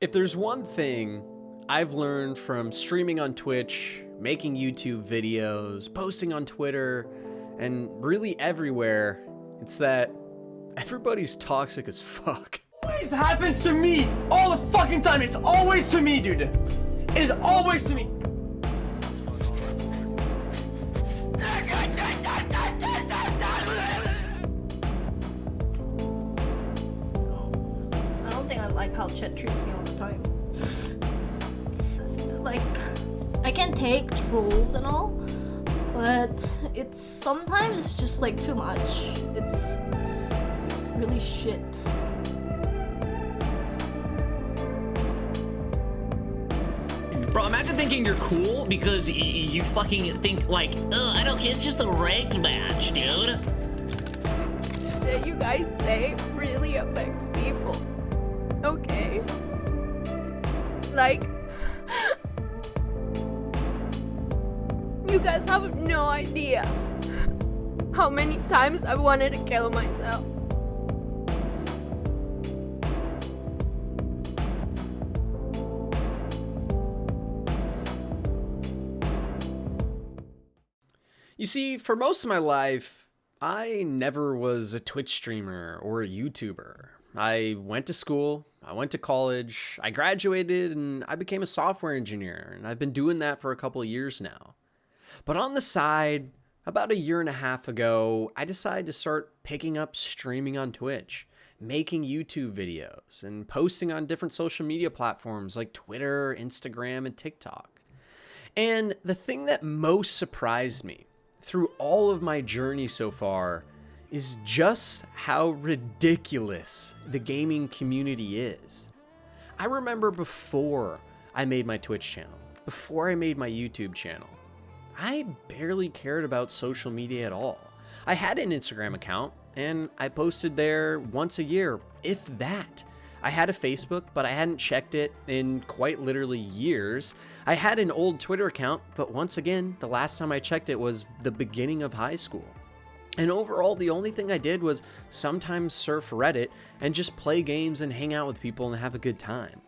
If there's one thing I've learned from streaming on Twitch, making YouTube videos, posting on Twitter, and really everywhere, it's that everybody's toxic as fuck. It always happens to me all the fucking time. It's always to me, dude. It is always to me. I don't think I like how Chet treats me all the time. It's like, I can take trolls and all, but sometimes it's just like too much. It's really shit. Bro, imagine thinking you're cool because you fucking think like, oh, I don't care, it's just a rank match, dude. That you guys say really affects people. Okay. Like, you guys have no idea how many times I wanted to kill myself. You see, for most of my life, I never was a Twitch streamer or a YouTuber. I went to school, I went to college, I graduated, and I became a software engineer, and I've been doing that for a couple of years now. But on the side, about a year and a half ago, I decided to start picking up streaming on Twitch, making YouTube videos, and posting on different social media platforms like Twitter, Instagram, and TikTok. And the thing that most surprised me through all of my journey so far is just how ridiculous the gaming community is. I remember before I made my Twitch channel, before I made my YouTube channel, I barely cared about social media at all. I had an Instagram account and I posted there once a year, if that. I had a Facebook, but I hadn't checked it in quite literally years. I had an old Twitter account, but once again, the last time I checked it was the beginning of high school. And overall, the only thing I did was sometimes surf Reddit and just play games and hang out with people and have a good time.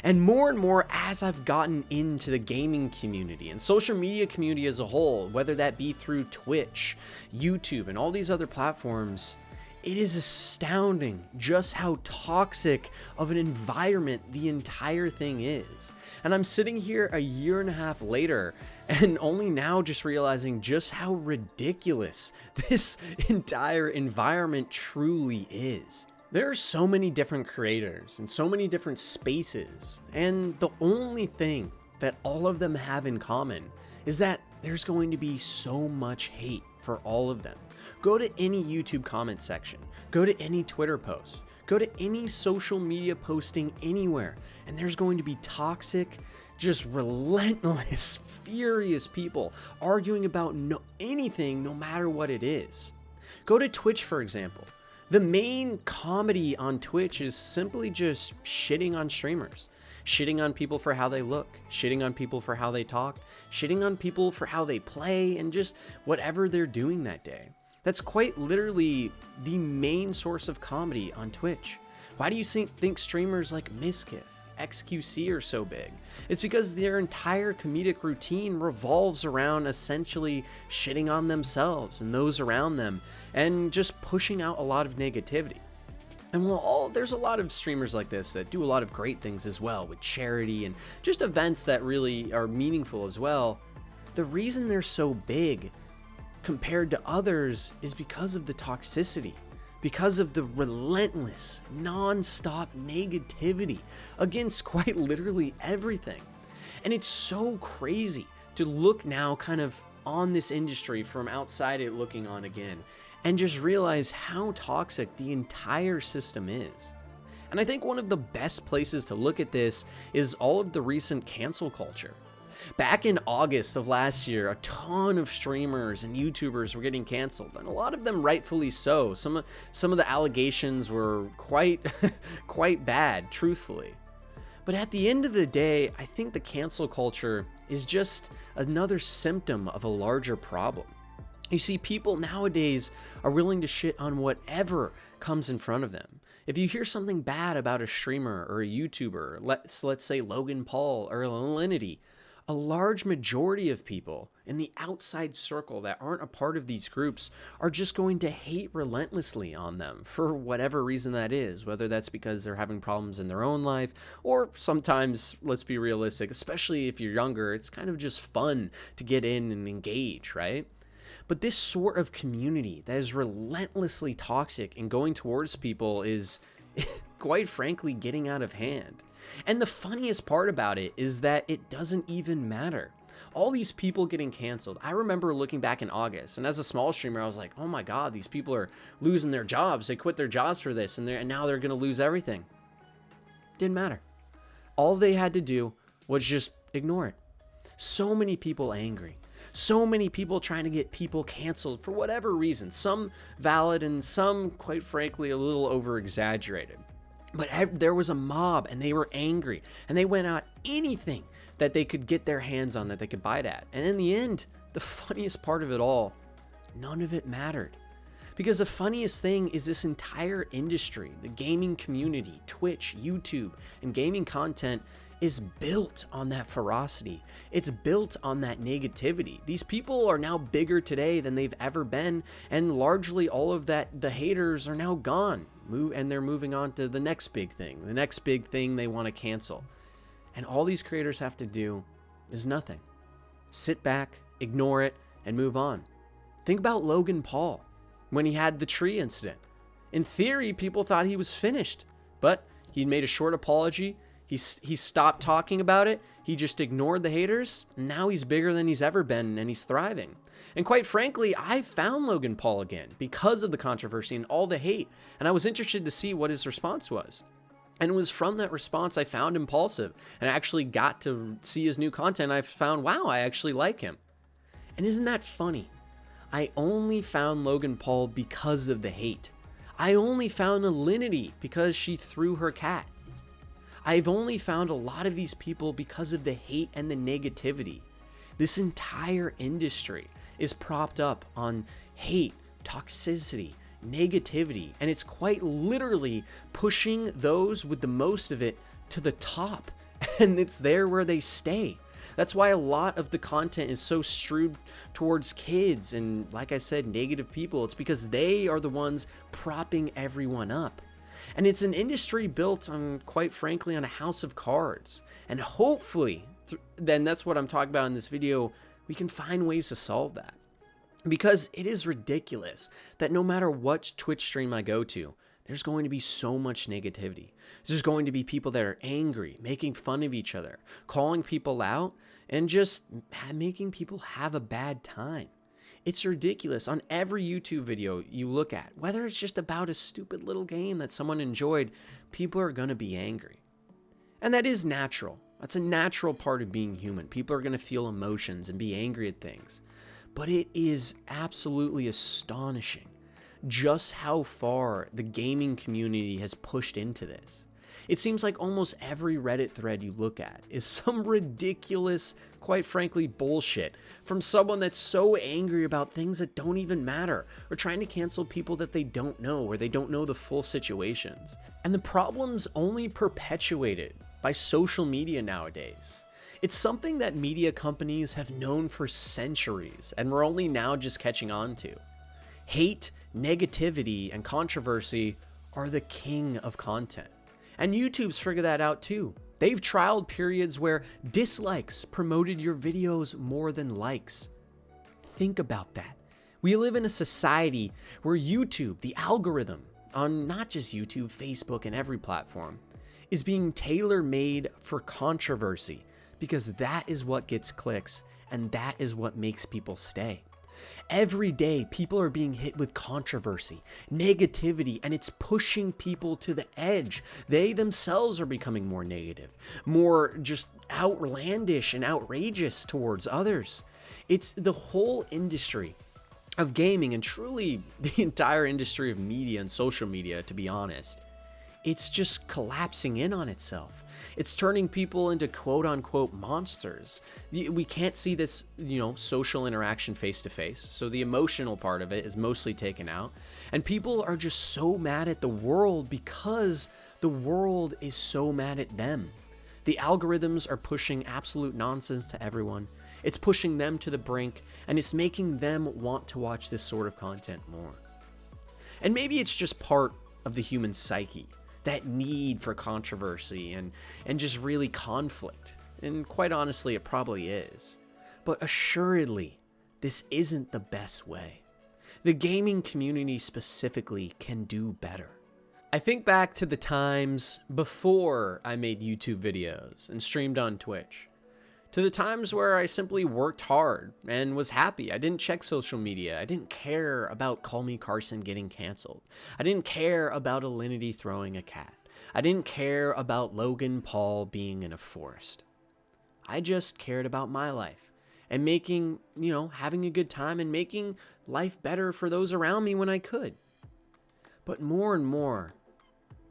And more as I've gotten into the gaming community and social media community as a whole, whether that be through Twitch, YouTube, and all these other platforms, it is astounding just how toxic of an environment the entire thing is. And I'm sitting here a year and a half later and only now just realizing just how ridiculous this entire environment truly is. There are so many different creators and so many different spaces, and the only thing that all of them have in common is that there's going to be so much hate for all of them. Go to any YouTube comment section, go to any Twitter post, go to any social media posting anywhere, and there's going to be toxic, just relentless, furious people arguing about anything, no matter what it is. Go to Twitch, for example. The main comedy on Twitch is simply just shitting on streamers. Shitting on people for how they look, shitting on people for how they talk, shitting on people for how they play, and just whatever they're doing that day. That's quite literally the main source of comedy on Twitch. Why do you think streamers like Miskiff, XQC are so big? It's because their entire comedic routine revolves around essentially shitting on themselves and those around them and just pushing out a lot of negativity. And while there's a lot of streamers like this that do a lot of great things as well with charity and just events that really are meaningful as well, the reason they're so big compared to others is because of the toxicity, because of the relentless, non-stop negativity against quite literally everything. And it's so crazy to look now kind of on this industry from outside it looking on again and just realize how toxic the entire system is. And I think one of the best places to look at this is all of the recent cancel culture. Back in August of last year, a ton of streamers and YouTubers were getting canceled, and a lot of them rightfully so. Some of the allegations were quite bad, truthfully. But at the end of the day, I think the cancel culture is just another symptom of a larger problem. You see, people nowadays are willing to shit on whatever comes in front of them. If you hear something bad about a streamer or a YouTuber, let's say Logan Paul or Alinity, a large majority of people in the outside circle that aren't a part of these groups are just going to hate relentlessly on them for whatever reason that is, whether that's because they're having problems in their own life, or sometimes, let's be realistic, especially if you're younger, it's kind of just fun to get in and engage, right? But this sort of community that is relentlessly toxic and going towards people is, quite frankly, getting out of hand. And the funniest part about it is that it doesn't even matter. All these people getting canceled. I remember looking back in August, and as a small streamer, I was like, oh my God, these people are losing their jobs. They quit their jobs for this, and now they're going to lose everything. Didn't matter. All they had to do was just ignore it. So many people angry. So many people trying to get people canceled for whatever reason. Some valid and some, quite frankly, a little over-exaggerated. But there was a mob, and they were angry, and they went out anything that they could get their hands on that they could bite at. And in the end, the funniest part of it all, none of it mattered. Because the funniest thing is this entire industry, the gaming community, Twitch, YouTube, and gaming content is built on that ferocity. It's built on that negativity. These people are now bigger today than they've ever been, and largely all of that, the haters are now gone. And they're moving on to the next big thing they want to cancel. And all these creators have to do is nothing. Sit back, ignore it, and move on. Think about Logan Paul when he had the tree incident. In theory, people thought he was finished, but he made a short apology. He stopped talking about it. He just ignored the haters. Now he's bigger than he's ever been, and he's thriving. And quite frankly, I found Logan Paul again because of the controversy and all the hate. And I was interested to see what his response was. And it was from that response I found Impulsive and I actually got to see his new content. I found, wow, I actually like him. And isn't that funny? I only found Logan Paul because of the hate. I only found Alinity because she threw her cat. I've only found a lot of these people because of the hate and the negativity. This entire industry is propped up on hate, toxicity, negativity, and it's quite literally pushing those with the most of it to the top, and it's there where they stay. That's why a lot of the content is so strewed towards kids and, like I said, negative people. It's because they are the ones propping everyone up. And it's an industry built on, quite frankly, on a house of cards. And hopefully, then that's what I'm talking about in this video, we can find ways to solve that. Because it is ridiculous that no matter what Twitch stream I go to, there's going to be so much negativity. There's going to be people that are angry, making fun of each other, calling people out, and just making people have a bad time. It's ridiculous. On every YouTube video you look at, whether it's just about a stupid little game that someone enjoyed, people are going to be angry. And that is natural. That's a natural part of being human. People are going to feel emotions and be angry at things. But it is absolutely astonishing just how far the gaming community has pushed into this. It seems like almost every Reddit thread you look at is some ridiculous, quite frankly, bullshit from someone that's so angry about things that don't even matter, or trying to cancel people that they don't know, or they don't know the full situations. And the problem's only perpetuated by social media nowadays. It's something that media companies have known for centuries, and we're only now just catching on to. Hate, negativity, and controversy are the king of content. And YouTube's figured that out too. They've trialed periods where dislikes promoted your videos more than likes. Think about that. We live in a society where YouTube, the algorithm, on not just YouTube, Facebook, and every platform, is being tailor-made for controversy, because that is what gets clicks, and that is what makes people stay. Every day, people are being hit with controversy, negativity, and it's pushing people to the edge. They themselves are becoming more negative, more just outlandish and outrageous towards others. It's the whole industry of gaming, and truly the entire industry of media and social media, to be honest. It's just collapsing in on itself. It's turning people into quote unquote monsters. We can't see this, social interaction face to face. So the emotional part of it is mostly taken out. And people are just so mad at the world because the world is so mad at them. The algorithms are pushing absolute nonsense to everyone. It's pushing them to the brink, and it's making them want to watch this sort of content more. And maybe it's just part of the human psyche, that need for controversy and just really conflict. And quite honestly, it probably is. But assuredly, this isn't the best way. The gaming community specifically can do better. I think back to the times before I made YouTube videos and streamed on Twitch. To the times where I simply worked hard and was happy. I didn't check social media. I didn't care about Call Me Carson getting canceled. I didn't care about Alinity throwing a cat. I didn't care about Logan Paul being in a forest. I just cared about my life and making, having a good time and making life better for those around me when I could. But more and more,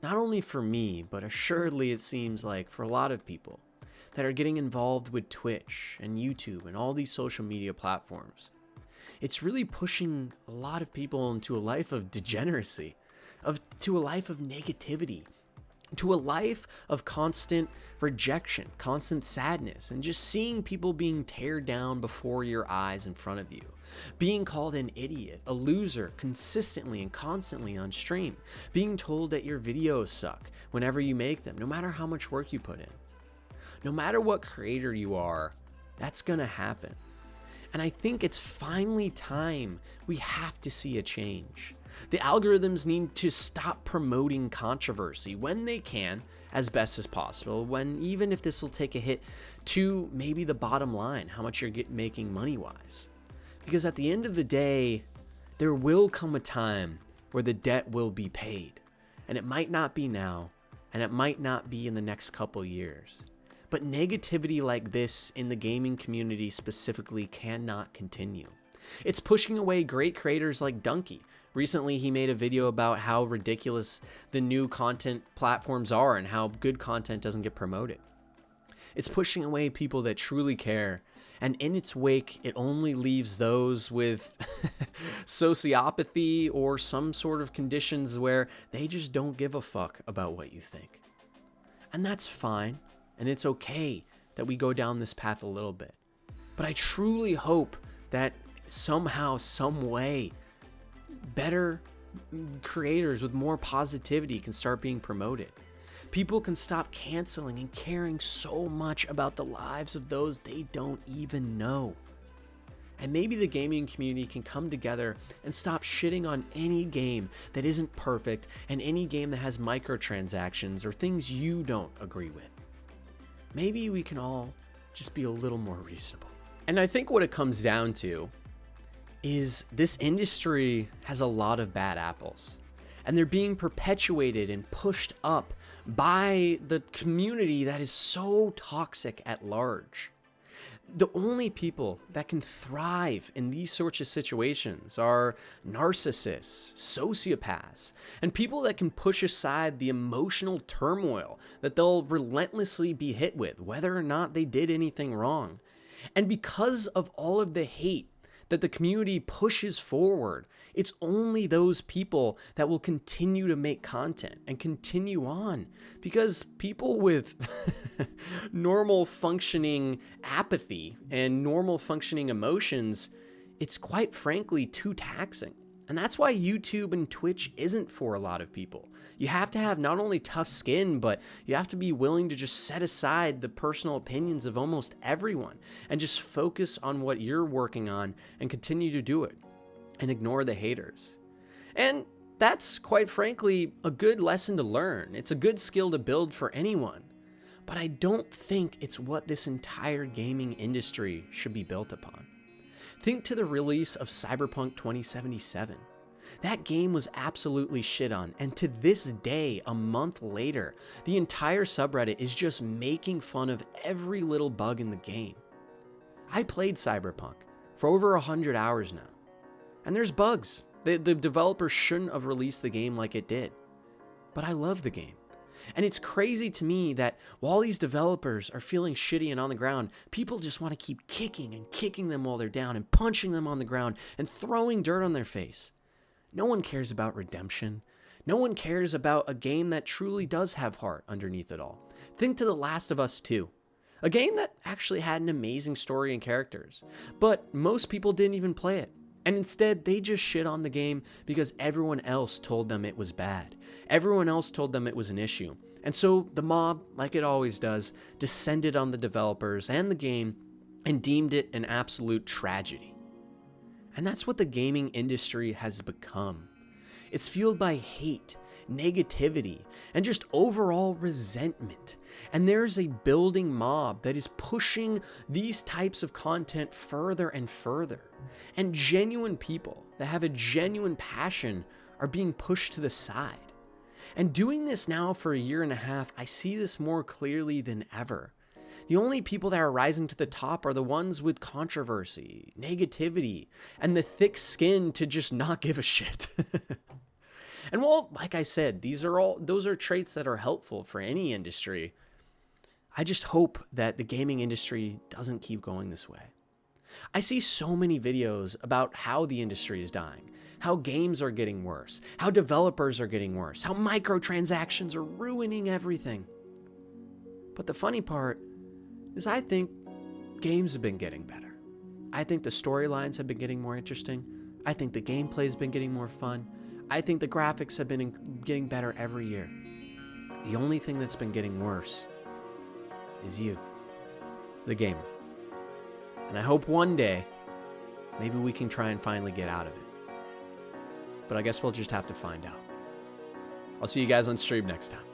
not only for me, but assuredly it seems like for a lot of people, that are getting involved with Twitch and YouTube and all these social media platforms. It's really pushing a lot of people into a life of degeneracy, to a life of negativity, to a life of constant rejection, constant sadness, and just seeing people being teared down before your eyes in front of you, being called an idiot, a loser, consistently and constantly on stream, being told that your videos suck whenever you make them, no matter how much work you put in. No matter what creator you are, that's gonna happen. And I think it's finally time we have to see a change. The algorithms need to stop promoting controversy when they can, as best as possible, even if this will take a hit to maybe the bottom line, how much you're making money-wise. Because at the end of the day, there will come a time where the debt will be paid. And it might not be now, and it might not be in the next couple years. But negativity like this in the gaming community specifically cannot continue. It's pushing away great creators like Donkey. Recently, he made a video about how ridiculous the new content platforms are and how good content doesn't get promoted. It's pushing away people that truly care, and in its wake, it only leaves those with sociopathy or some sort of conditions where they just don't give a fuck about what you think. And that's fine. And it's okay that we go down this path a little bit. But I truly hope that somehow, some way, better creators with more positivity can start being promoted. People can stop canceling and caring so much about the lives of those they don't even know. And maybe the gaming community can come together and stop shitting on any game that isn't perfect and any game that has microtransactions or things you don't agree with. Maybe we can all just be a little more reasonable. And I think what it comes down to is this industry has a lot of bad apples, and they're being perpetuated and pushed up by the community that is so toxic at large. The only people that can thrive in these sorts of situations are narcissists, sociopaths, and people that can push aside the emotional turmoil that they'll relentlessly be hit with, whether or not they did anything wrong. And because of all of the hate that the community pushes forward, it's only those people that will continue to make content and continue on, because people with normal functioning apathy and normal functioning emotions, it's quite frankly too taxing. And that's why YouTube and Twitch isn't for a lot of people. You have to have not only tough skin, but you have to be willing to just set aside the personal opinions of almost everyone and just focus on what you're working on and continue to do it and ignore the haters. And that's quite frankly a good lesson to learn. It's a good skill to build for anyone. But I don't think it's what this entire gaming industry should be built upon. Think to the release of Cyberpunk 2077. That game was absolutely shit on, and to this day, a month later, the entire subreddit is just making fun of every little bug in the game. I played Cyberpunk for over 100 hours now, and there's bugs. The developers shouldn't have released the game like it did. But I love the game, And it's crazy to me that while these developers are feeling shitty and on the ground, people just want to keep kicking and kicking them while they're down and punching them on the ground and throwing dirt on their face. No one cares about redemption. No one cares about a game that truly does have heart underneath it all. Think to The Last of Us 2. A game that actually had an amazing story and characters. But most people didn't even play it. And instead, they just shit on the game because everyone else told them it was bad. Everyone else told them it was an issue. And so the mob, like it always does, descended on the developers and the game and deemed it an absolute tragedy. And that's what the gaming industry has become. It's fueled by hate, negativity, and just overall resentment. And there's a building mob that is pushing these types of content further and further. And genuine people that have a genuine passion are being pushed to the side. And doing this now for a year and a half, I see this more clearly than ever. The only people that are rising to the top are the ones with controversy, negativity, and the thick skin to just not give a shit. And while, like I said, those are traits that are helpful for any industry, I just hope that the gaming industry doesn't keep going this way. I see so many videos about how the industry is dying, how games are getting worse, how developers are getting worse, how microtransactions are ruining everything. But the funny part is I think games have been getting better. I think the storylines have been getting more interesting. I think the gameplay has been getting more fun. I think the graphics have been getting better every year. The only thing that's been getting worse is you, the gamer. And I hope one day, maybe we can try and finally get out of it. But I guess we'll just have to find out. I'll see you guys on stream next time.